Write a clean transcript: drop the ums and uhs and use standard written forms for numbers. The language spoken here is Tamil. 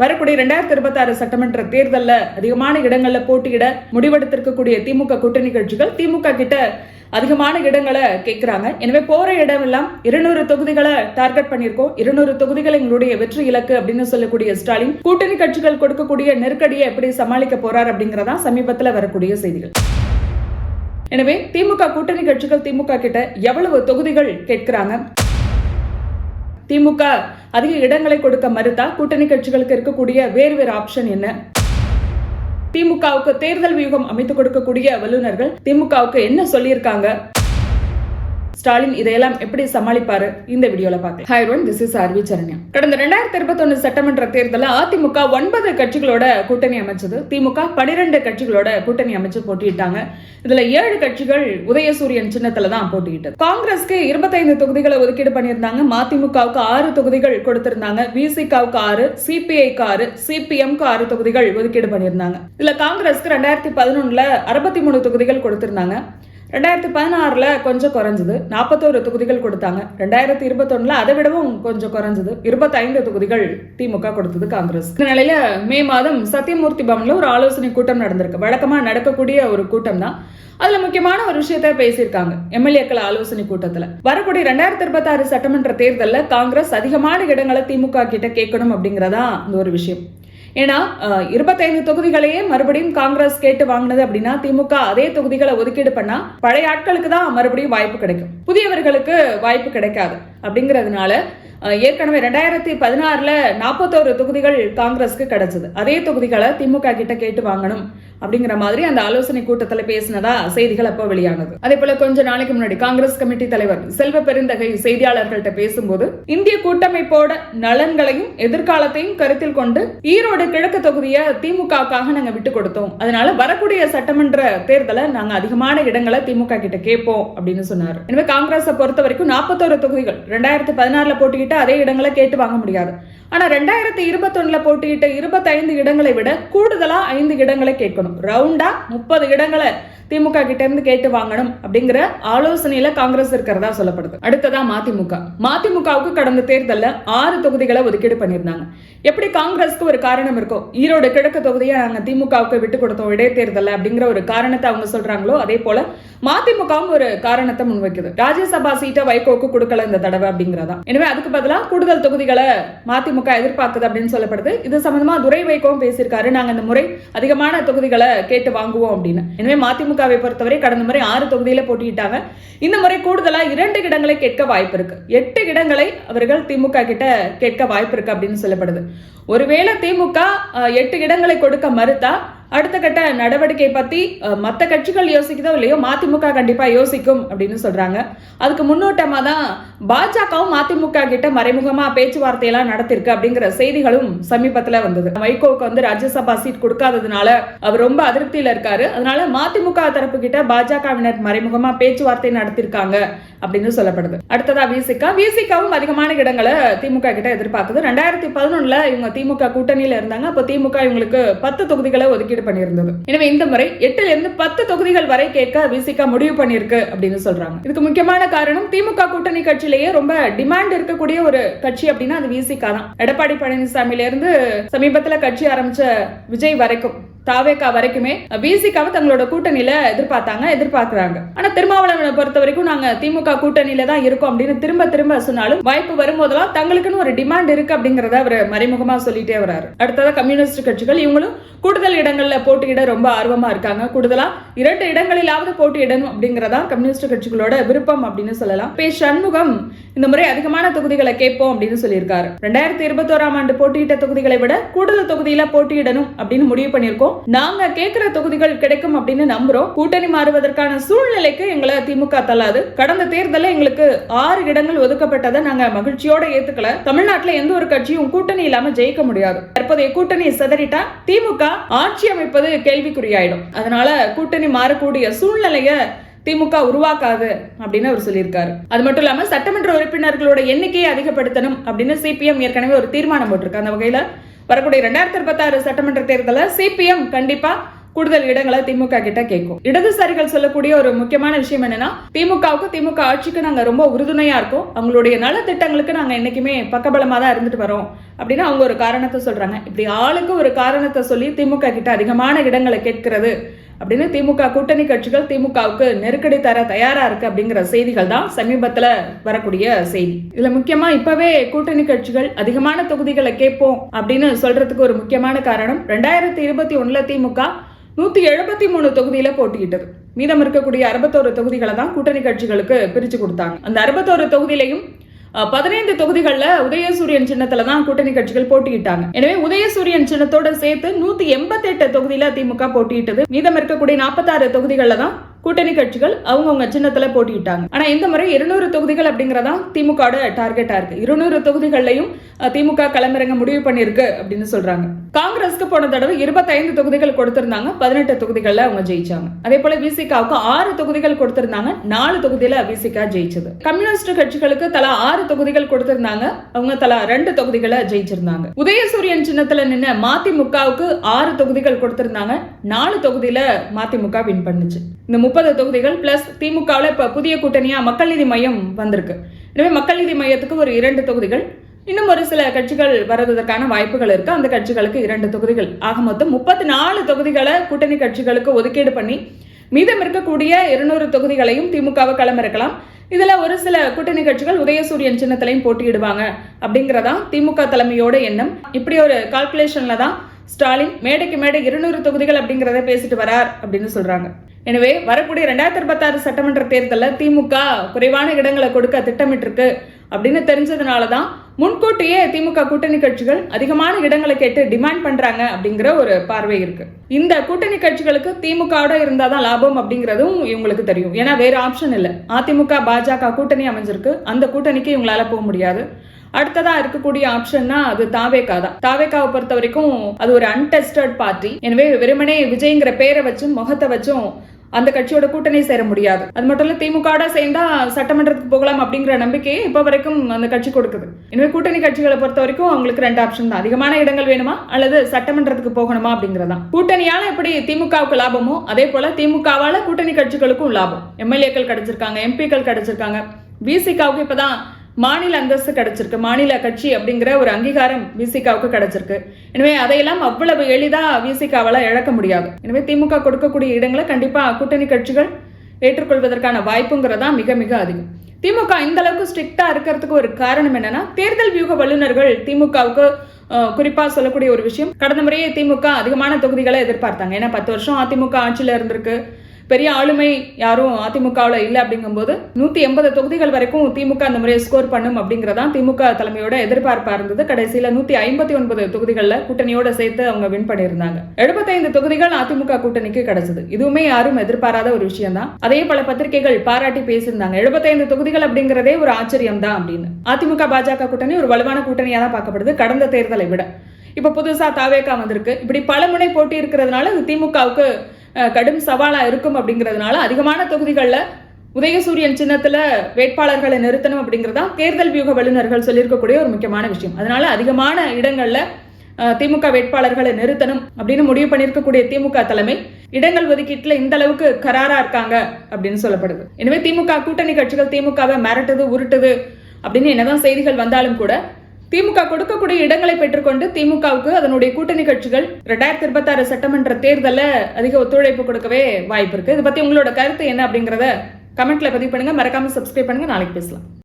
வரக்கூடிய 2026 சட்டமன்ற தேர்தல்ல அதிகமான இடங்கள்ல போட்டியிட முடிவெடுத்திருக்கக்கூடிய திமுக கூட்டணி கட்சிகள் திமுக கிட்ட அதிகமான இடங்களை கேட்கிறாங்க. எனவே போற இடம் எல்லாம் 200 தொகுதிகளை டார்கெட் பண்ணிருக்கோம், 200 தொகுதிகள் எங்களுடைய வெற்றி இலக்கு அப்படின்னு சொல்லக்கூடிய ஸ்டாலின் கூட்டணி கட்சிகள் கொடுக்கக்கூடிய நெருக்கடியை எப்படி சமாளிக்க போறார் அப்படிங்கறதா சமீபத்தில் வரக்கூடிய செய்திகள். எனவே திமுக கூட்டணி கட்சிகள் திமுக கிட்ட எவ்வளவு தொகுதிகள் கேட்கிறாங்க, திமுக அதிக இடங்களை கொடுக்க மறுத்தா கூட்டணி கட்சிகளுக்கு இருக்கக்கூடிய வேறு ஆப்ஷன் என்ன, திமுகவுக்கு தேர்தல் வியூகம் அமைத்துக் கொடுக்கக்கூடிய வல்லுநர்கள் திமுகவுக்கு என்ன சொல்லியிருக்காங்க, ஸ்டாலின் இதையெல்லாம் எப்படி சமாளிப்பாரு, இந்த வீடியோல பார்க்கலாம். Hi everyone, this is RV Saranya. கடந்த 2021 சட்டமன்ற தேர்தலில் அதிமுக 9 கட்சிகளோட கூட்டணி அமைச்சது, திமுக 12 கட்சிகளோட கூட்டணி அமைச்சு போட்டியிட்டாங்க. இதுல 7 கட்சிகள் உதயசூரியன் சின்னத்துல தான் போட்டியிட்டது. காங்கிரஸ்க்கு 25 தொகுதிகளை ஒதுக்கீடு பண்ணியிருந்தாங்க, மதிமுகவுக்கு 6 தொகுதிகள் கொடுத்திருந்தாங்க, விசிகாவுக்கு 6, சிபிஐக்கு 6, சிபிஎம்க்கு 6 தொகுதிகள் ஒதுக்கீடு பண்ணியிருந்தாங்க. இதுல காங்கிரஸ்க்கு 2011 63 தொகுதிகள் கொடுத்திருந்தாங்க, 2016 கொஞ்சம் குறைஞ்சது 41 தொகுதிகள் கொடுத்தாங்க, 2021 அதை விடவும் கொஞ்சம் குறைஞ்சது 25 தொகுதிகள் திமுக கொடுத்தது காங்கிரஸ். இந்த நிலையில மே மாதம் சத்தியமூர்த்தி பவன்ல ஒரு ஆலோசனை கூட்டம் நடந்திருக்கு. வழக்கமா நடக்கக்கூடிய ஒரு கூட்டம் தான். அதுல முக்கியமான ஒரு விஷயத்த பேசியிருக்காங்க எம்எல்ஏக்கள் ஆலோசனை கூட்டத்துல. வரக்கூடிய 2026 சட்டமன்ற தேர்தல்ல காங்கிரஸ் அதிகமான இடங்களை திமுக கிட்ட கேட்கணும் அப்படிங்கறதா இந்த ஒரு விஷயம். ஏன்னா 25 தொகுதிகளையே மறுபடியும் காங்கிரஸ் கேட்டு வாங்கினது அப்படின்னா திமுக அதே தொகுதிகளை ஒதுக்கீடு பண்ணா பழைய ஆட்களுக்கு தான் மறுபடியும் வாய்ப்பு கிடைக்கும், புதியவர்களுக்கு வாய்ப்பு கிடைக்காது. அப்படிங்கறதுனால ஏற்கனவே 2016 41 தொகுதிகள் காங்கிரஸ்க்கு கிடைச்சது, அதே தொகுதிகளை திமுக கிட்ட கேட்டு வாங்கணும் அப்படிங்கிற மாதிரி அந்த ஆலோசனை கூட்டத்துல பேசினதா செய்திகள் அப்போ வெளியானது. அதே போல கொஞ்ச நாளைக்கு முன்னாடி காங்கிரஸ் கமிட்டி தலைவர் செல்வ பெருந்தகை செய்தியாளர்கள்ட்ட பேசும்போது இந்திய கூட்டமைப்போட நலன்களையும் எதிர்காலத்தையும் கருத்தில் கொண்டு ஈரோடு கிழக்கு தொகுதியை திமுகவுக்காக நாங்க விட்டு கொடுத்தோம், அதனால வரக்கூடிய சட்டமன்ற தேர்தலை நாங்க அதிகமான இடங்களை திமுக கிட்ட கேட்போம் அப்படின்னு சொன்னாரு. எனவே காங்கிரஸை பொறுத்த வரைக்கும் 41 தொகுதிகள் 2016 போட்டியிட்டு அதே இடங்களை கேட்டு வாங்க முடியாது. ஆனா 2021 போட்டியிட்ட 25 இடங்களை விட கூடுதலா 5 இடங்களை கேட்கணும், ரவுண்டா 30 இடங்களை திமுக கிட்ட இருந்து கேட்டு வாங்கணும் அப்படிங்கிற ஆலோசனையில காங்கிரஸ் இருக்கிறதா சொல்லப்படுது. அடுத்ததா மதிமுகவுக்கு கடந்த தேர்தல்ல 6 தொகுதிகளை ஒதுக்கீடு பண்ணியிருந்தாங்க. எப்படி காங்கிரஸ்க்கு ஒரு காரணம் இருக்கும், ஈரோடு கிழக்கு தொகுதியை நாங்க திமுகவுக்கு விட்டு கொடுத்தோம் இடைத்தேர்தல் அப்படிங்கிற ஒரு காரணத்தை அவங்க சொல்றாங்களோ, அதே போல மதிமுகவும் ஒரு காரணத்தை முன்வைக்குது. ராஜ்யசபா சீட்டை வைகோக்கு கொடுக்கல இந்த தடவை அப்படிங்கிறதா. எனவே அதுக்கு பதிலாக கூடுதல் தொகுதிகளை மதிமுக எதிர்பார்க்குது அப்படின்னு சொல்லப்படுது. இது சம்பந்தமா துரை வைகோவும் பேசியிருக்காரு, நாங்க இந்த முறை அதிகமான தொகுதிகளை கேட்டு வாங்குவோம் அப்படின்னு. எனவே மதிமுகவை பொறுத்தவரை கடந்த முறை 6 தொகுதியில போட்டியிட்டாங்க, இந்த முறை கூடுதலா 2 இடங்களை கேட்க வாய்ப்பு இருக்கு, 8 இடங்களை அவர்கள் திமுக கிட்ட கேட்க வாய்ப்பு இருக்கு அப்படின்னு சொல்லப்படுது. ஒருவேளை திமுக 8 இடங்களை கொடுக்க மறுத்தா அடுத்த கட்ட நடவடிக்கை பத்தி மற்ற கட்சிகள் யோசிக்குதோ இல்லையோ மதிமுக கண்டிப்பா யோசிக்கும் அப்படின்னு சொல்றாங்க. அதுக்கு முன்னோட்டமா தான் பாஜகவும் மதிமுக கிட்ட மறைமுகமா பேச்சுவார்த்தை எல்லாம் நடத்திருக்கு அப்படிங்கிற செய்திகளும் சமீபத்துல வந்தது. வைகோவுக்கு ராஜ்யசபா சீட் கொடுக்காததுனால அவர் ரொம்ப அதிருப்தியில இருக்காரு, அதனால மதிமுக தரப்பு கிட்ட பாஜகவினர் மறைமுகமா பேச்சுவார்த்தை நடத்திருக்காங்க அப்படின்னு சொல்லப்படுது. அடுத்ததா விசிகாவும் அதிகமான இடங்களை திமுக கிட்ட எதிர்பார்க்குது. 2011 இவங்க திமுக கூட்டணியில இருந்தாங்க, அப்ப திமுக இவங்களுக்கு 10 தொகுதிகளை ஒதுக்கீடு பண்ணியிருந்தது. எனவே இந்த முறை 8 இருந்து 10 தொகுதிகள் வரை கேட்க விசிகா முடிவு பண்ணிருக்கு அப்படின்னு சொல்றாங்க. இதுக்கு முக்கியமான காரணம் திமுக கூட்டணி கட்சியிலேயே ரொம்ப டிமாண்ட் இருக்கக்கூடிய ஒரு கட்சி அப்படின்னா அது விசிகா தான். எடப்பாடி பழனிசாமியில இருந்து சமீபத்துல கட்சி ஆரம்பிச்ச விஜய் வரைக்கும் தாவேகா வரைக்குமே விசிகாவை தங்களோட கூட்டணியில எதிர்பார்க்கிறாங்க. ஆனா திருமாவளவனை பொறுத்த வரைக்கும் நாங்க திமுக கூட்டணியில தான் இருக்கோம் அப்படின்னு திரும்ப சொன்னாலும் வாய்ப்பு வரும்போதெல்லாம் தங்களுக்குன்னு ஒரு டிமாண்ட் இருக்கு அப்படிங்கறத அவர் மறைமுகமா சொல்லிட்டே வராரு. அடுத்ததா கம்யூனிஸ்ட் கட்சிகள் இவங்களும் கூடுதல் இடங்கள்ல போட்டியிட ரொம்ப ஆர்வமா இருக்காங்க, கூடுதலா 2 இடங்களிலாவது போட்டியிடணும் அப்படிங்கறதா கம்யூனிஸ்ட் கட்சிகளோட விருப்பம் அப்படின்னு சொல்லலாம். பே சண்முகம் இந்த முறை அதிகமான தொகுதிகளை கேட்போம் அப்படின்னு சொல்லியிருக்காரு. 2021 போட்டியிட்ட தொகுதிகளை விட கூடுதல் தொகுதியில போட்டியிடணும் அப்படின்னு முடிவு பண்ணியிருக்கோம், நாங்க கேட்கிற தொகுதிகள் கிடைக்கும் அப்படின்னு நம்புறோம், கூட்டணி மாறுவதற்கான சூழ்நிலைக்கு எங்களை திமுக தள்ளாது, கடந்த தேர்தலில் எங்களுக்கு 6 இடங்கள் ஒதுக்கப்பட்டதை நாங்க மகிழ்ச்சியோட ஏத்துக்கல, தமிழ்நாட்டில் எந்த ஒரு கட்சியும் கூட்டணி இல்லாம ஜெயிக்க முடியாது, தற்போதைய கூட்டணி சிதறிட்டா திமுக ஆட்சி அமைப்பது கேள்விக்குறியாயிடும், அதனால கூட்டணி மாறக்கூடிய சூழ்நிலைய திமுக உருவாக்காது அப்படின்னு அவர் சொல்லியிருக்காரு. அது மட்டும் இல்லாம சட்டமன்ற உறுப்பினர்களோட எண்ணிக்கையை அதிகப்படுத்தணும் அப்படின்னு சிபிஎம் ஏற்கனவே ஒரு தீர்மானம் போட்டிருக்கு. அந்த வகையில வரக்கூடிய 2026 சட்டமன்ற தேர்தலில் சிபிஎம் கண்டிப்பா கூடுதல் இடங்களை திமுக கிட்ட கேட்கும். இடதுசாரிகள் சொல்லக்கூடிய ஒரு முக்கியமான விஷயம் என்னன்னா, திமுக ஆட்சிக்கு நாங்க ரொம்ப உறுதுணையா இருக்கோம், அவங்களுடைய நலத்திட்டங்களுக்கு நாங்க என்னைக்குமே பக்கபலமா தான் இருந்துட்டு வரோம் அப்படின்னு அவங்க ஒரு காரணத்தை சொல்றாங்க. இப்படி ஆளுக்கு ஒரு காரணத்தை சொல்லி திமுக கிட்ட அதிகமான இடங்களை கேட்கிறது அப்படின்னு திமுக கூட்டணி கட்சிகள் திமுகவுக்கு நெருக்கடி தர தயாரா இருக்கு அப்படிங்கிற செய்திகள் தான் சமீபத்துல வரக்கூடிய செய்தி. இதுல முக்கியமா இப்பவே கூட்டணி கட்சிகள் அதிகமான தொகுதிகளை கேட்போம் அப்படின்னு சொல்றதுக்கு ஒரு முக்கியமான காரணம், 2021 திமுக 173 தொகுதியில போட்டியிட்டது. மீதம் இருக்கக்கூடிய 61 தொகுதிகளை தான் கூட்டணி கட்சிகளுக்கு பிரிச்சு கொடுத்தாங்க. அந்த 61 தொகுதியிலையும் 15 தொகுதிகளில் உதயசூரியன் சின்னத்துல தான் கூட்டணி கட்சிகள் போட்டியிட்டாங்க. எனவே உதயசூரியன் சின்னத்தோட சேர்த்து 188 தொகுதியில திமுக போட்டியிட்டது. மீதம் இருக்கக்கூடிய 46 தொகுதிகளில் தான் கூட்டணி கட்சிகள் அவங்கவுங்க சின்னத்துல போட்டியிட்டாங்க. ஆனா இந்த முறை 200 தொகுதிகள் அப்படிங்கறதா திமுக டார்கெட்டா இருக்கு. 200 தொகுதிகள்லையும் திமுக களமிறங்க முடிவு பண்ணிருக்கு அப்படின்னு சொல்றாங்க. காங்கிரஸ்க்கு போன தடவை 25 தொகுதிகள் கொடுத்திருந்தாங்க, 18 தொகுதிகள்ல அவங்க ஜெயிச்சாங்க. அதே போல விசிகாவுக்கு 6 தொகுதிகள் கொடுத்திருந்தாங்க, 4 தொகுதியில விசிகா ஜெயிச்சது. கம்யூனிஸ்ட் கட்சிகளுக்கு தலா 6 தொகுதிகள் கொடுத்திருந்தாங்க, அவங்க தலா 2 தொகுதிகளை ஜெயிச்சிருந்தாங்க. உதயசூரியன் சின்னத்துல நின்ன மதிமுகவுக்கு 6 தொகுதிகள் கொடுத்திருந்தாங்க, 4 தொகுதியில மதிமுக வின் பண்ணுச்சு. இந்த 30 தொகுதிகள் பிளஸ் திமுகவில் இப்ப புதிய கூட்டணியா மக்கள் நீதி மையம் வந்திருக்கு. எனவே மக்கள் நீதி மையத்துக்கு ஒரு 2 தொகுதிகள், இன்னும் ஒரு சில கட்சிகள் வருவதற்கான வாய்ப்புகள் இருக்கு, அந்த கட்சிகளுக்கு 2 தொகுதிகள், ஆக மொத்தம் 34 தொகுதிகளை கூட்டணி கட்சிகளுக்கு ஒதுக்கீடு பண்ணி மீதம் இருக்கக்கூடிய 200 தொகுதிகளையும் திமுகவை களமிறக்கலாம். இதுல ஒரு சில கூட்டணி கட்சிகள் உதயசூரியன் சின்னத்திலையும் போட்டியிடுவாங்க அப்படிங்கறதா திமுக தலைமையோட எண்ணம். இப்படி ஒரு கால்குலேஷன்ல தான் ஸ்டாலின் மேடைக்கு மேடை 200 தொகுதிகள் அப்படிங்கறத பேசிட்டு வரார் அப்படின்னு சொல்றாங்க. எனவே வரக்கூடிய 2026 சட்டமன்ற தேர்தலில் திமுக குறைவான இடங்களை கொடுக்க திட்டமிட்டிருக்கு அப்படின்னு தெரிஞ்சதுனாலதான் முன்கூட்டியே திமுக கூட்டணி கட்சிகள் அதிகமான இடங்களை கேட்டு டிமாண்ட் பண்றாங்க அப்படிங்கிற ஒரு பார்வை இருக்கு. இந்த கூட்டணி கட்சிகளுக்கு திமுகவோட இருந்தாதான் லாபம் அப்படிங்கிறதும் இவங்களுக்கு தெரியும். ஏன்னா வேற ஆப்ஷன் இல்லை. அதிமுக பாஜக கூட்டணி அமைஞ்சிருக்கு, அந்த கூட்டணிக்கு இவங்களால போக முடியாது. அடுத்ததா இருக்கக்கூடிய ஆப்ஷன்னா அது தாவேகா தான். தாவேகாவை பொறுத்த வரைக்கும் அது ஒரு அன்டெஸ்டட் பார்ட்டி. எனவே வெறுமனே விஜய்ங்கிற பேரை வச்சும் முகத்தை வச்சும் அந்த கட்சியோட கூட்டணி சேர முடியாது. அது மட்டும் இல்ல, திமுக சேர்ந்தா சட்டமன்றத்துக்கு போகலாம் அப்படிங்கிற நம்பிக்கையை இப்ப வரைக்கும் அந்த கட்சி கொடுக்குது. எனவே கூட்டணி கட்சிகளை பொறுத்த வரைக்கும் அவங்களுக்கு 2 ஆப்ஷன் தான், அதிகமான இடங்கள் வேணுமா அல்லது சட்டமன்றத்துக்கு போகணுமா அப்படிங்கறதான். கூட்டணியால எப்படி திமுகவுக்கு லாபமோ அதே போல திமுகவால கூட்டணி கட்சிகளுக்கும் லாபம். எம்எல்ஏக்கள் கிடைச்சிருக்காங்க, எம்பிக்கள் கிடைச்சிருக்காங்க, விசிகாவுக்கு இப்பதான் மாநில அந்தஸ்து கிடைச்சிருக்கு, மாநில கட்சி அப்படிங்கிற ஒரு அங்கீகாரம் விசிகாவுக்கு கிடைச்சிருக்கு. எனவே அதையெல்லாம் அவ்வளவு எளிதா விசிகாவால இழக்க முடியாது. எனவே திமுக கொடுக்கக்கூடிய இடங்களை கண்டிப்பா கூட்டணி கட்சிகள் ஏற்றுக்கொள்வதற்கான வாய்ப்புங்கிறதா மிக மிக அதிகம். திமுக இந்த அளவுக்கு ஸ்ட்ரிக்டா இருக்கிறதுக்கு ஒரு காரணம் என்னன்னா, தேர்தல் வியூக வல்லுநர்கள் திமுகவுக்கு குறிப்பா சொல்லக்கூடிய ஒரு விஷயம், கடந்த முறையே திமுக அதிகமான தொகுதிகளை எதிர்பார்த்தாங்க. ஏன்னா 10 வருஷம் அதிமுக ஆட்சியில இருந்திருக்கு, பெரிய ஆளுமை யாரும் அதிமுகவில் இல்லை அப்படிங்கும்போது 180 தொகுதிகள் வரைக்கும் திமுக அந்த முறையை ஸ்கோர் பண்ணும் அப்படிங்கறதான் திமுக தலைமையோட எதிர்பார்ப்பா இருந்தது. கடைசியில 159 தொகுதிகளில் கூட்டணியோட சேர்த்து அவங்க வின் பண்ணியிருந்தாங்க. 75 தொகுதிகள் அதிமுக கூட்டணிக்கு கிடைச்சது. இதுவுமே யாரும் எதிர்பாராத ஒரு விஷயம் தான். அதே பல பத்திரிகைகள் பாராட்டி பேசியிருந்தாங்க. 75 தொகுதிகள் அப்படிங்கிறதே ஒரு ஆச்சரியம் தான் அப்படின்னு. அதிமுக பாஜக கூட்டணி ஒரு வலுவான கூட்டணியா தான் பார்க்கப்படுது கடந்த தேர்தலை விட. இப்ப புதுசா தாவேகா வந்திருக்கு. இப்படி பல முனை போட்டி இருக்கிறதுனால இது திமுகவுக்கு கடும் சவாலா இருக்கும் அப்படிங்கிறதுனால அதிகமான தொகுதிகளில் உதயசூரியன் சின்னத்துல வேட்பாளர்களை நிறுத்தணும் அப்படிங்கிறதா தேர்தல் வியூக வல்லுநர்கள் சொல்லியிருக்கக்கூடிய ஒரு முக்கியமான விஷயம். அதனால அதிகமான இடங்கள்ல திமுக வேட்பாளர்களை நிறுத்தணும் அப்படின்னு முடிவு பண்ணியிருக்கக்கூடிய திமுக தலைமை இடங்கள் ஒதுக்கீட்டுல இந்த அளவுக்கு கராரா இருக்காங்க அப்படின்னு சொல்லப்படுது. எனவே திமுக கூட்டணி கட்சிகள் திமுகவை மிரட்டுது உருட்டுது அப்படின்னு என்னதான் செய்திகள் வந்தாலும் கூட திமுக கொடுக்கக்கூடிய இடங்களை பெற்றுக்கொண்டு திமுகவுக்கு அதனுடைய கூட்டணி கட்சிகள் 2026 சட்டமன்ற தேர்தலில் அதிக ஒத்துழைப்பு கொடுக்கவே வாய்ப்பு இருக்கு. இதை பத்தி உங்களோட கருத்து என்ன அப்படிங்கறத கமெண்ட்ல பதிவு பண்ணுங்க. மறக்காம சப்ஸ்கிரைப் பண்ணுங்க. நாளைக்கு பேசலாம்.